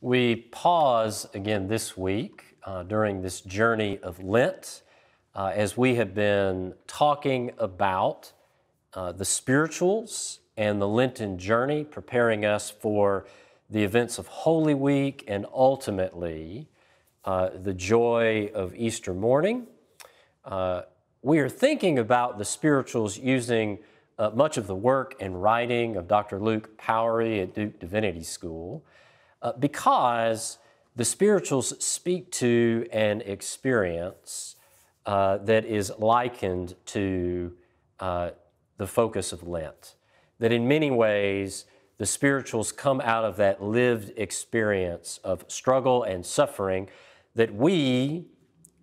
We pause again this week during this journey of Lent as we have been talking about the spirituals and the Lenten journey, preparing us for the events of Holy Week and ultimately the joy of Easter morning. We are thinking about the spirituals using much of the work and writing of Dr. Luke Powery at Duke Divinity School because the spirituals speak to an experience that is likened to the focus of Lent. That in many ways, the spirituals come out of that lived experience of struggle and suffering that we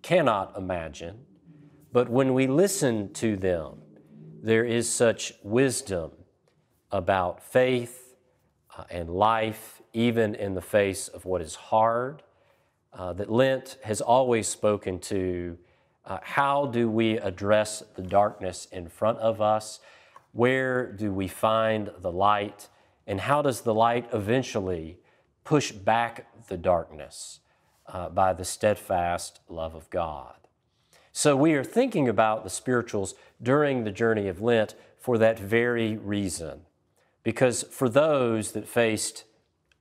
cannot imagine. But when we listen to them, there is such wisdom about faith and life, even in the face of what is hard, that Lent has always spoken to how do we address the darkness in front of us, where do we find the light, and how does the light eventually push back the darkness by the steadfast love of God. So we are thinking about the spirituals during the journey of Lent for that very reason. Because for those that faced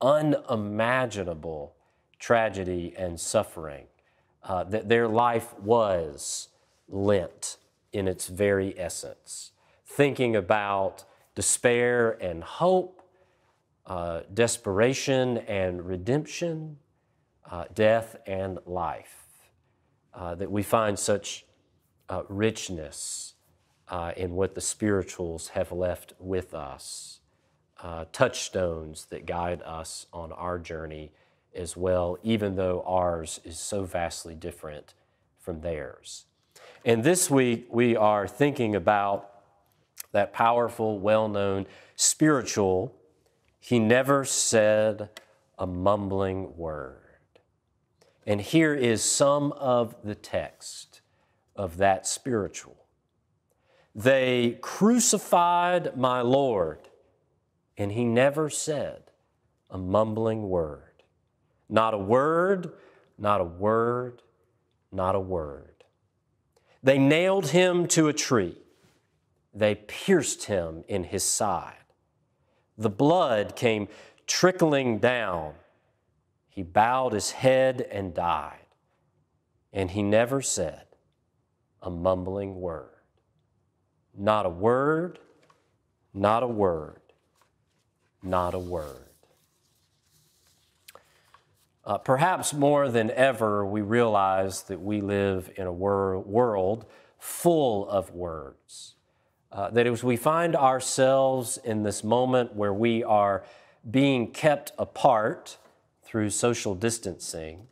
unimaginable tragedy and suffering, that their life was Lent in its very essence. Thinking about despair and hope, desperation and redemption, death and life. That we find such richness in what the spirituals have left with us, touchstones that guide us on our journey as well, even though ours is so vastly different from theirs. And this week we are thinking about that powerful, well-known spiritual, "He never said a mumbling word." And here is some of the text of that spiritual. "They crucified my Lord, and he never said a mumbling word. Not a word, not a word, not a word. They nailed him to a tree. They pierced him in his side. The blood came trickling down. He bowed his head and died, and he never said a mumbling word. Not a word, not a word, not a word." Perhaps more than ever, we realize that we live in a world full of words. That as we find ourselves in this moment where we are being kept apart through social distancing,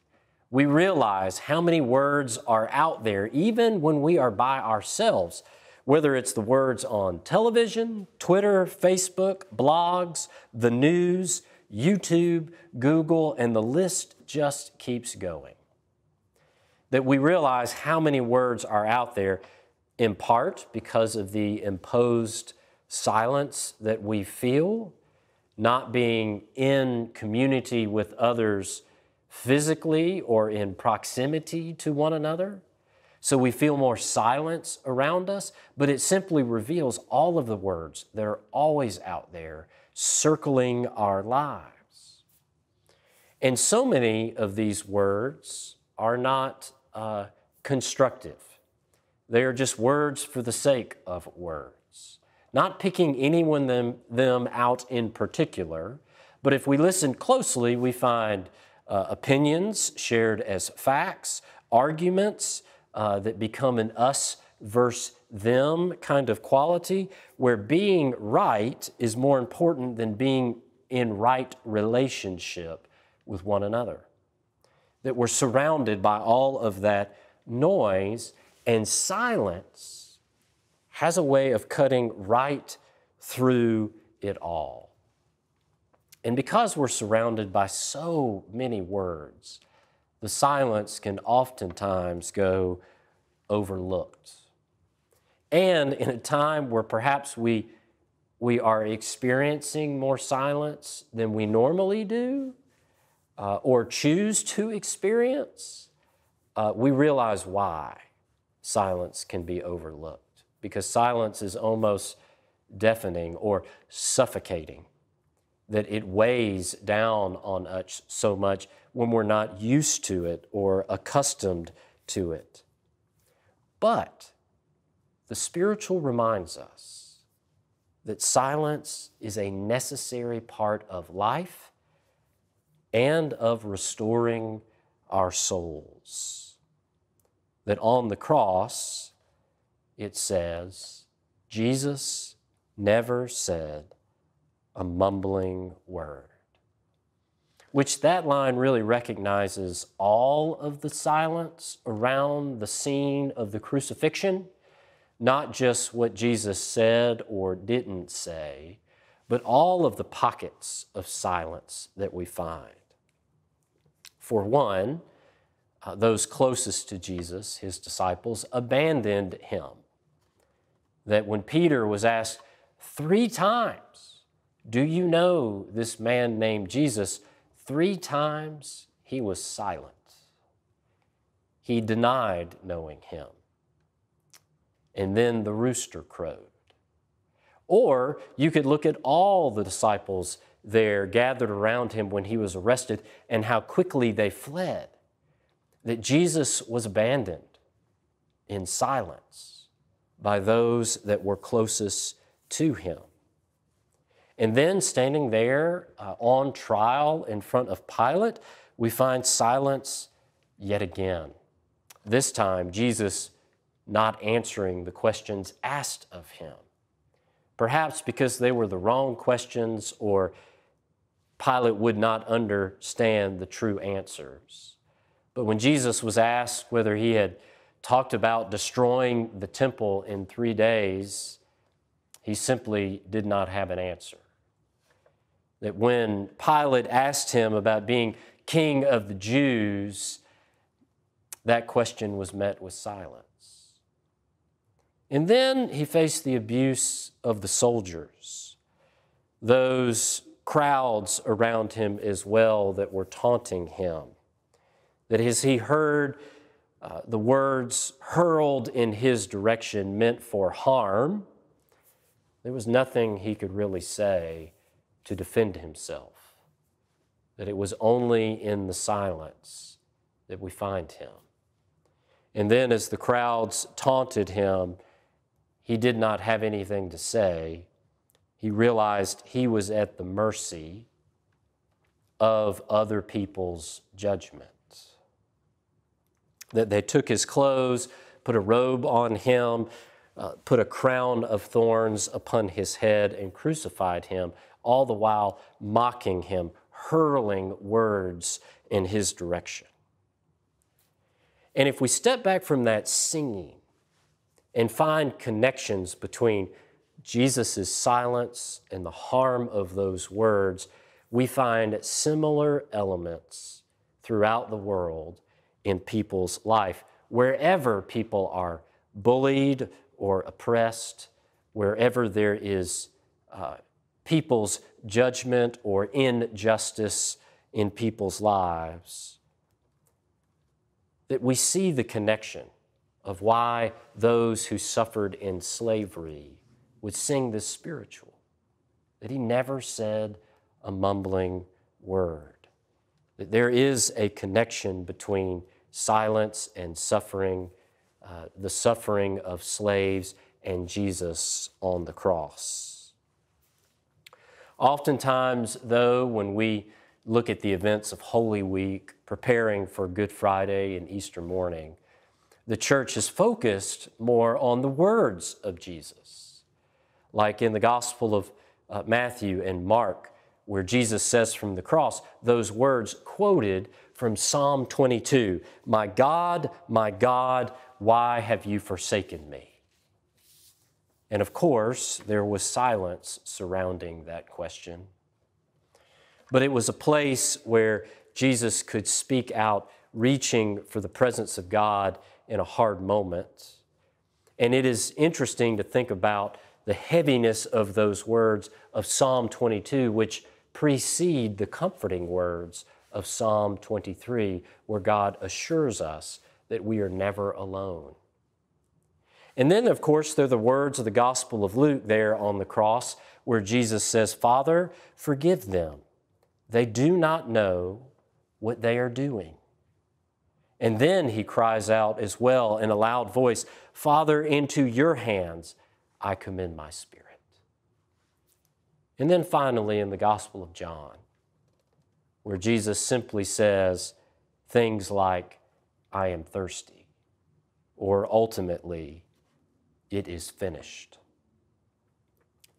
we realize how many words are out there, even when we are by ourselves, whether it's the words on television, Twitter, Facebook, blogs, the news, YouTube, Google, and the list just keeps going. That we realize how many words are out there, in part because of the imposed silence that we feel, not being in community with others physically or in proximity to one another. So we feel more silence around us, but it simply reveals all of the words that are always out there circling our lives. And so many of these words are not constructive. They are just words for the sake of words. Not picking them out in particular, but if we listen closely, we find opinions shared as facts, arguments that become an us versus them kind of quality, where being right is more important than being in right relationship with one another. That we're surrounded by all of that noise, and silence has a way of cutting right through it all. And because we're surrounded by so many words, the silence can oftentimes go overlooked. And in a time where perhaps we are experiencing more silence than we normally do, or choose to experience, we realize why silence can be overlooked. Because silence is almost deafening or suffocating, that it weighs down on us so much when we're not used to it or accustomed to it. But the spiritual reminds us that silence is a necessary part of life and of restoring our souls. That on the cross, it says, Jesus never said a mumbling word. Which that line really recognizes all of the silence around the scene of the crucifixion, not just what Jesus said or didn't say, but all of the pockets of silence that we find. For one, those closest to Jesus, his disciples, abandoned him. That when Peter was asked 3 times, "Do you know this man named Jesus?" 3 times he was silent. He denied knowing him. And then the rooster crowed. Or you could look at all the disciples there gathered around him when he was arrested and how quickly they fled. That Jesus was abandoned in silence by those that were closest to him. And then standing there on trial in front of Pilate, we find silence yet again. This time, Jesus not answering the questions asked of him. Perhaps because they were the wrong questions or Pilate would not understand the true answers. But when Jesus was asked whether he had talked about destroying the temple in 3 days, he simply did not have an answer. That when Pilate asked him about being king of the Jews, that question was met with silence. And then he faced the abuse of the soldiers, those crowds around him as well that were taunting him. That as he heard the words hurled in his direction meant for harm, there was nothing he could really say to defend himself. That it was only in the silence that we find him. And then as the crowds taunted him, he did not have anything to say. He realized he was at the mercy of other people's judgment. That they took his clothes, put a robe on him, put a crown of thorns upon his head and crucified him, all the while mocking him, hurling words in his direction. And if we step back from that singing and find connections between Jesus' silence and the harm of those words, we find similar elements throughout the world in people's life. Wherever people are bullied or oppressed, wherever there is people's judgment or injustice in people's lives, that we see the connection of why those who suffered in slavery would sing this spiritual, that he never said a mumbling word, that there is a connection between silence and suffering, the suffering of slaves and Jesus on the cross. Oftentimes, though, when we look at the events of Holy Week, preparing for Good Friday and Easter morning, the church is focused more on the words of Jesus. Like in the Gospel of Matthew and Mark, where Jesus says from the cross, those words quoted from Psalm 22, my God, why have you forsaken me?" And of course, there was silence surrounding that question. But it was a place where Jesus could speak out, reaching for the presence of God in a hard moment. And it is interesting to think about the heaviness of those words of Psalm 22, which precede the comforting words of Psalm 23, where God assures us that we are never alone. And then, of course, there are the words of the Gospel of Luke there on the cross, where Jesus says, "Father, forgive them. They do not know what they are doing." And then he cries out as well in a loud voice, "Father, into your hands I commend my spirit." And then finally in the Gospel of John, where Jesus simply says things like, "I am thirsty," or ultimately, "It is finished."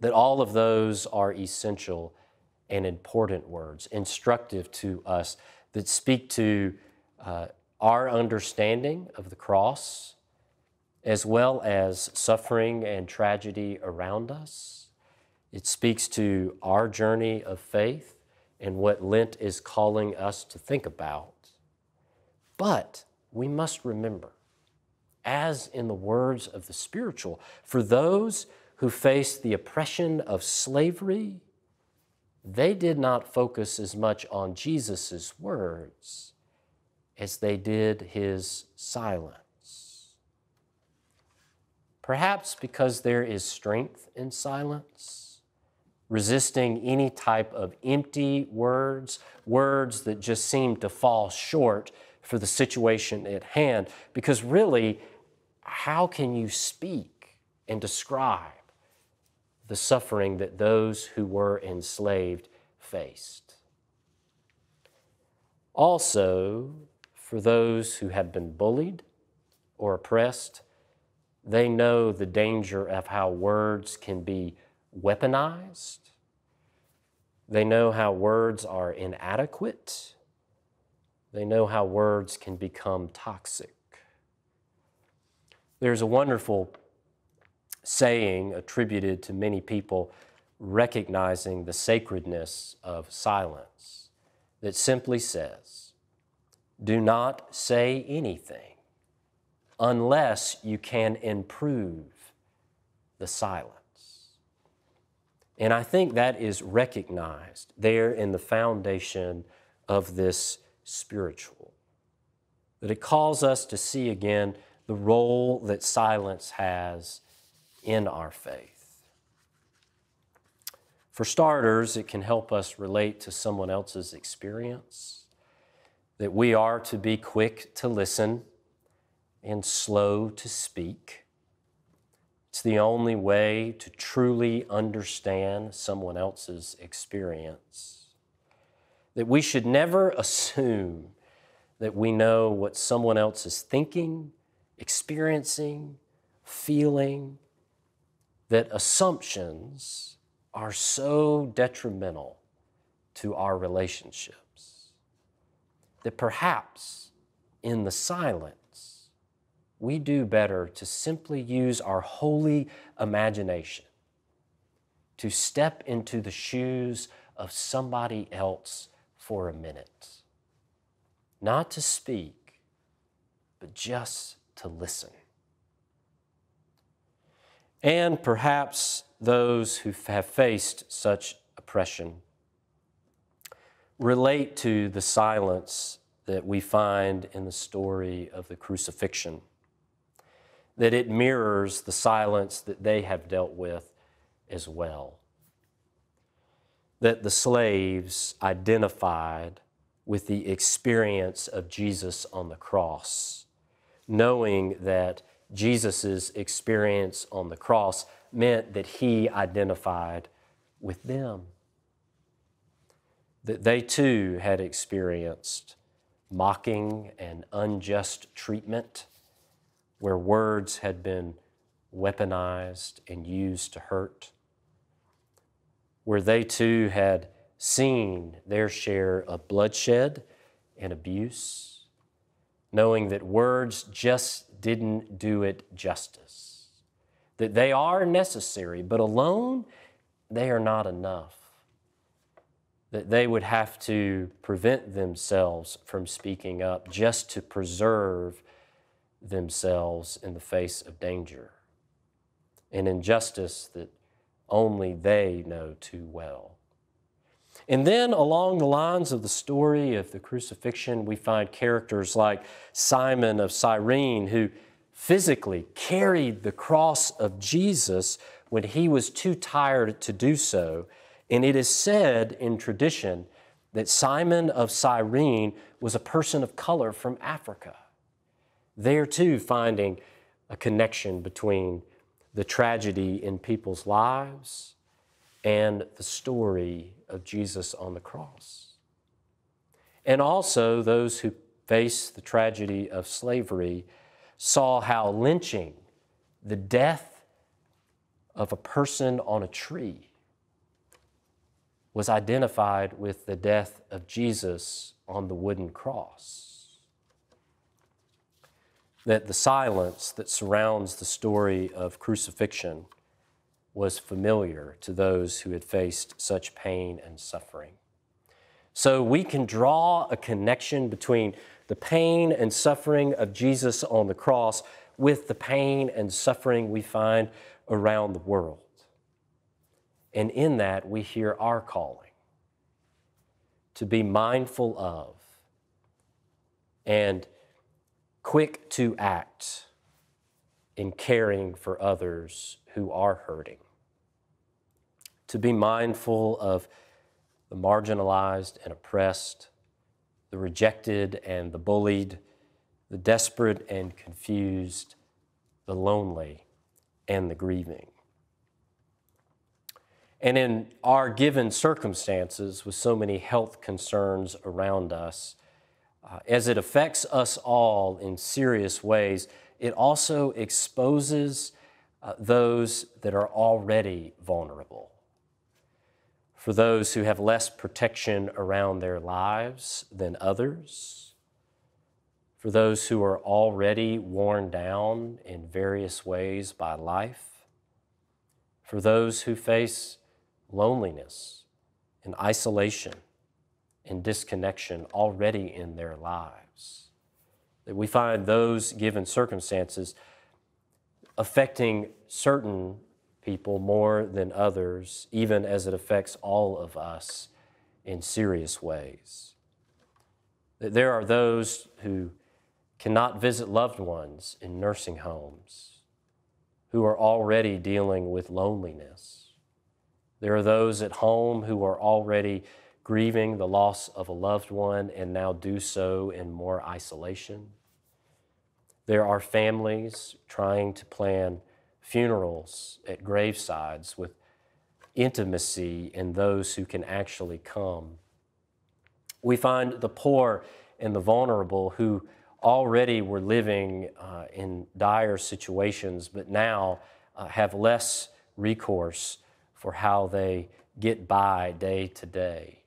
That all of those are essential and important words, instructive to us, that speak to our understanding of the cross, as well as suffering and tragedy around us. It speaks to our journey of faith and what Lent is calling us to think about. But we must remember, as in the words of the spiritual, for those who faced the oppression of slavery, they did not focus as much on Jesus' words as they did his silence. Perhaps because there is strength in silence, resisting any type of empty words, words that just seem to fall short for the situation at hand. Because really, how can you speak and describe the suffering that those who were enslaved faced? Also, for those who have been bullied or oppressed, they know the danger of how words can be weaponized. They know how words are inadequate. They know how words can become toxic. There's a wonderful saying attributed to many people recognizing the sacredness of silence that simply says, "Do not say anything unless you can improve the silence." And I think that is recognized there in the foundation of this spiritual, that it calls us to see again the role that silence has in our faith. For starters, it can help us relate to someone else's experience, that we are to be quick to listen and slow to speak. It's the only way to truly understand someone else's experience. That we should never assume that we know what someone else is thinking, experiencing, feeling, that assumptions are so detrimental to our relationships. That perhaps in the silence, we do better to simply use our holy imagination to step into the shoes of somebody else for a minute. Not to speak, but just to listen. And perhaps those who have faced such oppression relate to the silence that we find in the story of the crucifixion, that it mirrors the silence that they have dealt with as well. That the slaves identified with the experience of Jesus on the cross, knowing that Jesus' experience on the cross meant that he identified with them. That they too had experienced mocking and unjust treatment, where words had been weaponized and used to hurt, where they too had seen their share of bloodshed and abuse, knowing that words just didn't do it justice, that they are necessary, but alone they are not enough, that they would have to prevent themselves from speaking up just to preserve themselves in the face of danger, an injustice that only they know too well. And then along the lines of the story of the crucifixion, we find characters like Simon of Cyrene, who physically carried the cross of Jesus when he was too tired to do so. And it is said in tradition that Simon of Cyrene was a person of color from Africa. There too, finding a connection between the tragedy in people's lives and the story of Jesus on the cross. And also those who faced the tragedy of slavery saw how lynching, the death of a person on a tree, was identified with the death of Jesus on the wooden cross. That the silence that surrounds the story of crucifixion was familiar to those who had faced such pain and suffering. So we can draw a connection between the pain and suffering of Jesus on the cross with the pain and suffering we find around the world. And in that, we hear our calling to be mindful of and quick to act in caring for others who are hurting. To be mindful of the marginalized and oppressed, the rejected and the bullied, the desperate and confused, the lonely and the grieving. And in our given circumstances, with so many health concerns around us, as it affects us all in serious ways, it also exposes those that are already vulnerable. For those who have less protection around their lives than others, for those who are already worn down in various ways by life, for those who face loneliness and isolation and disconnection already in their lives. That we find those given circumstances affecting certain people more than others, even as it affects all of us in serious ways. That there are those who cannot visit loved ones in nursing homes, who are already dealing with loneliness. There are those at home who are already grieving the loss of a loved one and now do so in more isolation. There are families trying to plan funerals at gravesides with intimacy in those who can actually come. We find the poor and the vulnerable who already were living in dire situations, but now have less recourse for how they get by day to day.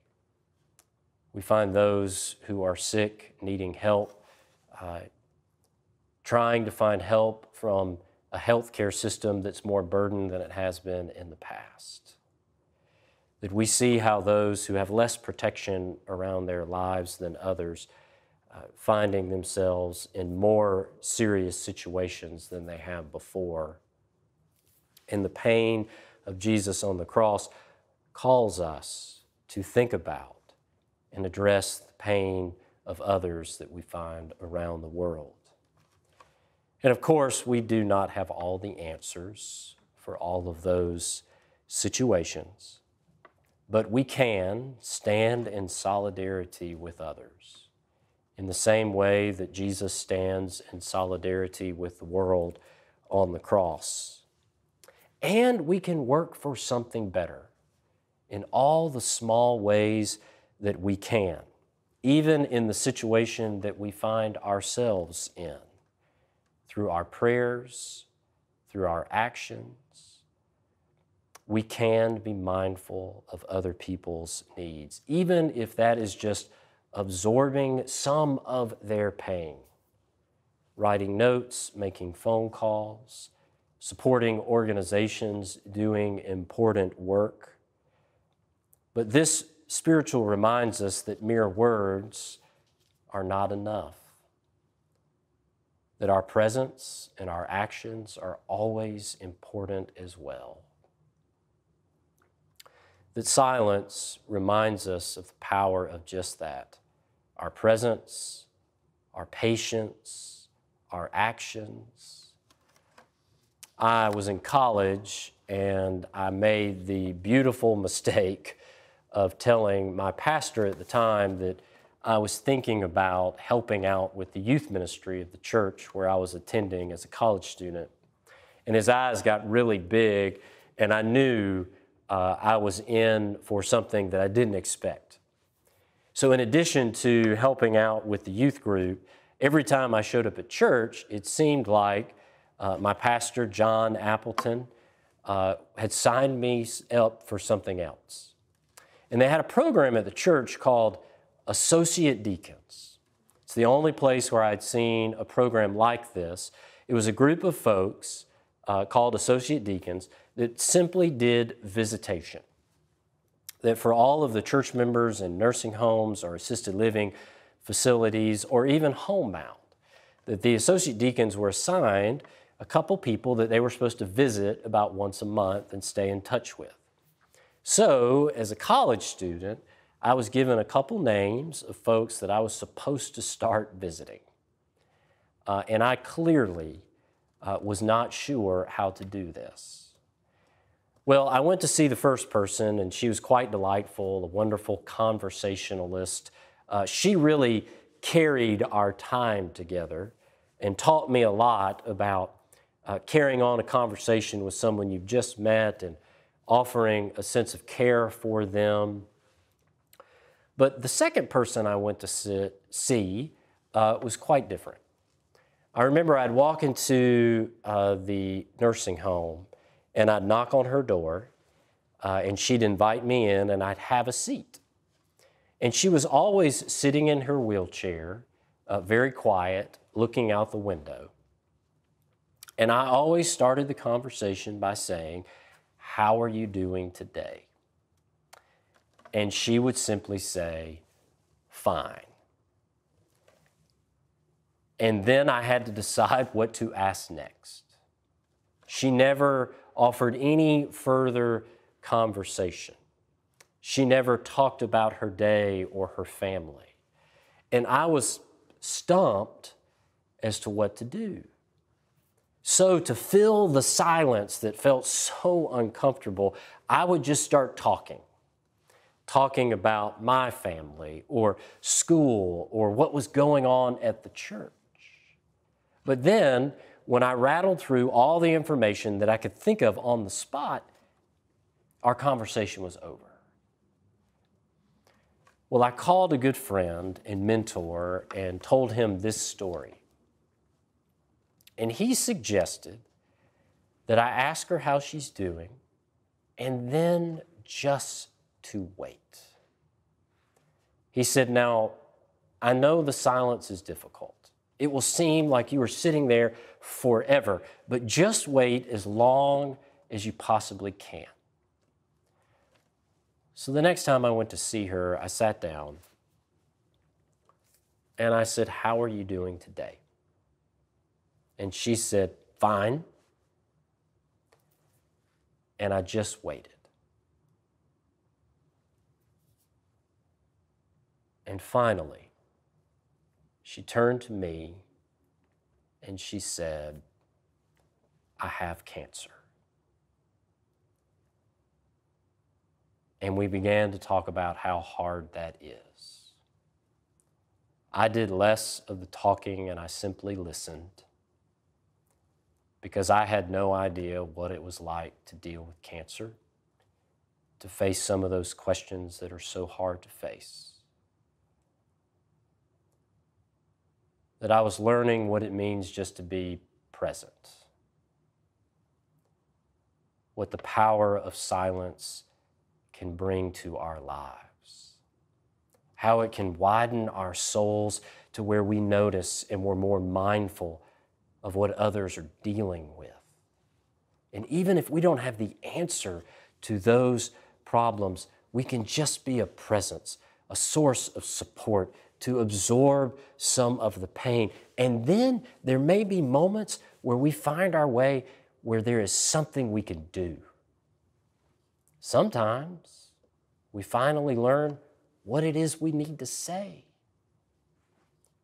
We find those who are sick, needing help, trying to find help from a healthcare system that's more burdened than it has been in the past. That we see how those who have less protection around their lives than others finding themselves in more serious situations than they have before. And the pain of Jesus on the cross calls us to think about and address the pain of others that we find around the world. And of course, we do not have all the answers for all of those situations, but we can stand in solidarity with others in the same way that Jesus stands in solidarity with the world on the cross. And we can work for something better in all the small ways that we can, even in the situation that we find ourselves in, through our prayers, through our actions. We can be mindful of other people's needs, even if that is just absorbing some of their pain, writing notes, making phone calls, supporting organizations doing important work. But this spiritual reminds us that mere words are not enough, that our presence and our actions are always important as well. that silence reminds us of the power of just that, our presence, our patience, our actions. I was in college and I made the beautiful mistake of telling my pastor at the time that I was thinking about helping out with the youth ministry of the church where I was attending as a college student. And his eyes got really big, and I knew I was in for something that I didn't expect. So in addition to helping out with the youth group, every time I showed up at church, it seemed like my pastor, John Appleton, had signed me up for something else. And they had a program at the church called Associate Deacons. It's the only place where I'd seen a program like this. It was a group of folks called Associate Deacons that simply did visitation. That for all of the church members in nursing homes or assisted living facilities or even homebound, that the Associate Deacons were assigned a couple people that they were supposed to visit about once a month and stay in touch with. So, as a college student, I was given a couple names of folks that I was supposed to start visiting. And I clearly was not sure how to do this. Well, I went to see the first person, and she was quite delightful, a wonderful conversationalist. She really carried our time together and taught me a lot about carrying on a conversation with someone you've just met and offering a sense of care for them. But the second person I went to see was quite different. I remember I'd walk into the nursing home and I'd knock on her door and she'd invite me in and I'd have a seat. And she was always sitting in her wheelchair, very quiet, looking out the window. And I always started the conversation by saying, "How are you doing today?" And she would simply say, "Fine." And then I had to decide what to ask next. She never offered any further conversation. She never talked about her day or her family. And I was stumped as to what to do. So to fill the silence that felt so uncomfortable, I would just start talking about my family or school or what was going on at the church. But then, when I rattled through all the information that I could think of on the spot, our conversation was over. Well, I called a good friend and mentor and told him this story. And he suggested that I ask her how she's doing and then just to wait. He said, "Now, I know the silence is difficult. It will seem like you are sitting there forever, but just wait as long as you possibly can." So the next time I went to see her, I sat down and I said, "How are you doing today?" And she said, "Fine." And I just waited. And finally, she turned to me and she said, "I have cancer." And we began to talk about how hard that is. I did less of the talking and I simply listened because I had no idea what it was like to deal with cancer, to face some of those questions that are so hard to face. That I was learning what it means just to be present, what the power of silence can bring to our lives, how it can widen our souls to where we notice and we're more mindful of what others are dealing with. And even if we don't have the answer to those problems, we can just be a presence, a source of support to absorb some of the pain. And then there may be moments where we find our way where there is something we can do. Sometimes we finally learn what it is we need to say,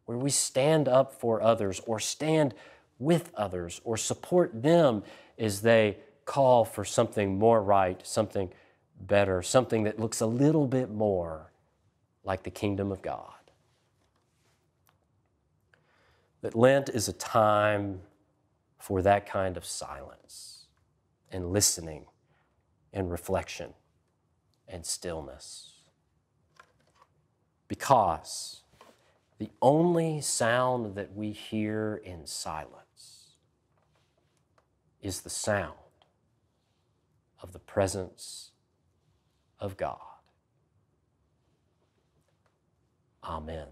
where we stand up for others or stand with others or support them as they call for something more right, something better, something that looks a little bit more like the kingdom of God. That Lent is a time for that kind of silence and listening and reflection and stillness. Because the only sound that we hear in silence is the sound of the presence of God. Amen.